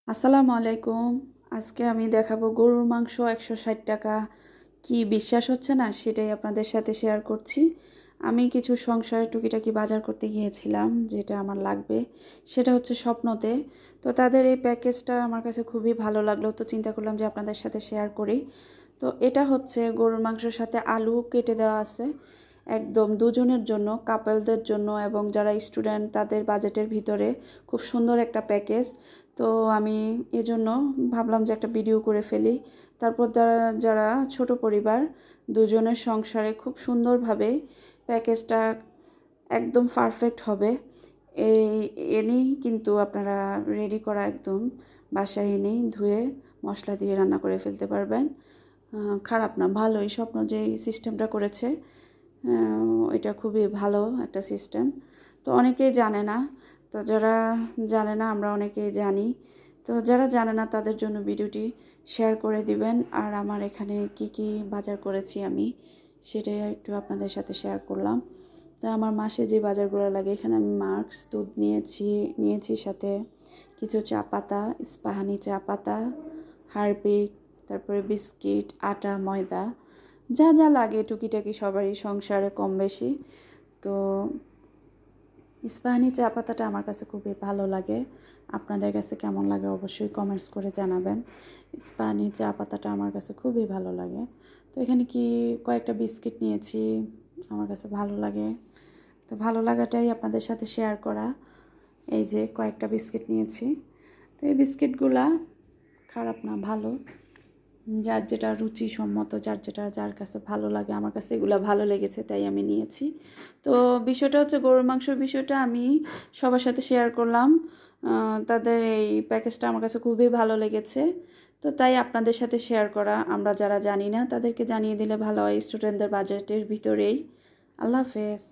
আসসালামু আলাইকুম। আজকে আমি দেখাবো গরুর মাংস 160 টাকা। কি বিশ্বাস হচ্ছে না সেটাই আপনাদের সাথে শেয়ার করছি। আমি কিছু সংসারের টুকিটাকি বাজার করতে গিয়েছিলাম, যেটা আমার লাগবে সেটা হচ্ছে স্বপ্নতে। তো তাদের এই প্যাকেজটা আমার কাছে খুবই ভালো লাগলো, তো চিন্তা করলাম যে আপনাদের সাথে শেয়ার করি। তো এটা হচ্ছে গরুর মাংসের সাথে আলু কেটে দেওয়া আছে, একদম দুজনের জন্য, কাপলদের জন্য এবং যারা স্টুডেন্ট তাদের বাজেটের ভিতরে খুব সুন্দর একটা প্যাকেজ। তো আমি এজন্য ভাবলাম যে একটা ভিডিও করে ফেলি। তারপর যারা যারা ছোট পরিবার, দুজনের সংসারে খুব সুন্দরভাবে প্যাকেজটা একদম পারফেক্ট হবে। এই এনেই কিন্তু আপনারা রেডি করা একদম বাসায় এনেই ধুয়ে মশলা দিয়ে রান্না করে ফেলতে পারবেন। খারাপ না, ভালোই। স্বপ্ন যে সিস্টেমটা করেছে এটা খুবই ভালো একটা সিস্টেম। তো অনেকেই জানে না, তো যারা জানে না আমরা অনেকেই জানি। তো যারা জানে না তাদের জন্য ভিডিওটি শেয়ার করে দিবেন। আর আমার এখানে কি কি বাজার করেছি আমি সেটাই একটু আপনাদের সাথে শেয়ার করলাম। তো আমার মাসে যে বাজারগুলো লাগে, এখানে আমি মার্কস দুধ নিয়েছি সাথে কিছু চা পাতা, ইস্পাহানি চা পাতা, হারপিক, তারপরে বিস্কিট, আটা, ময়দা, যা যা লাগে টুকিটাকি সবারই সংসারে কম বেশি। তো ইস্পাহানি চা পাতাটা আমার কাছে খুবই ভালো লাগে। আপনাদের কাছে কেমন লাগে অবশ্যই কমেন্টস করে জানাবেন। ইস্পাহানি চা পাতাটা আমার কাছে খুবই ভালো লাগে। তো এখানে কি কয়েকটা বিস্কিট নিয়েছি, আমার কাছে ভালো লাগে। তো ভালো লাগাটাই আপনাদের সাথে শেয়ার করা। এই যে কয়েকটা বিস্কিট নিয়েছি। তো এই বিস্কিটগুলা খারাপ না, ভালো। যার যেটা রুচিসম্মত, যার কাছে ভালো লাগে, আমার কাছে এগুলো ভালো লেগেছে তাই আমি নিয়েছি। তো বিষয়টা হচ্ছে গরুর মাংসের বিষয়টা আমি সবার সাথে শেয়ার করলাম। তাদের এই প্যাকেজটা আমার কাছে খুবই ভালো লেগেছে, তো তাই আপনাদের সাথে শেয়ার করা। আমরা যারা জানি না তাদেরকে জানিয়ে দিলে ভালো হয়, স্টুডেন্টদের বাজেটের ভিতরেই। আল্লাহ হাফেজ।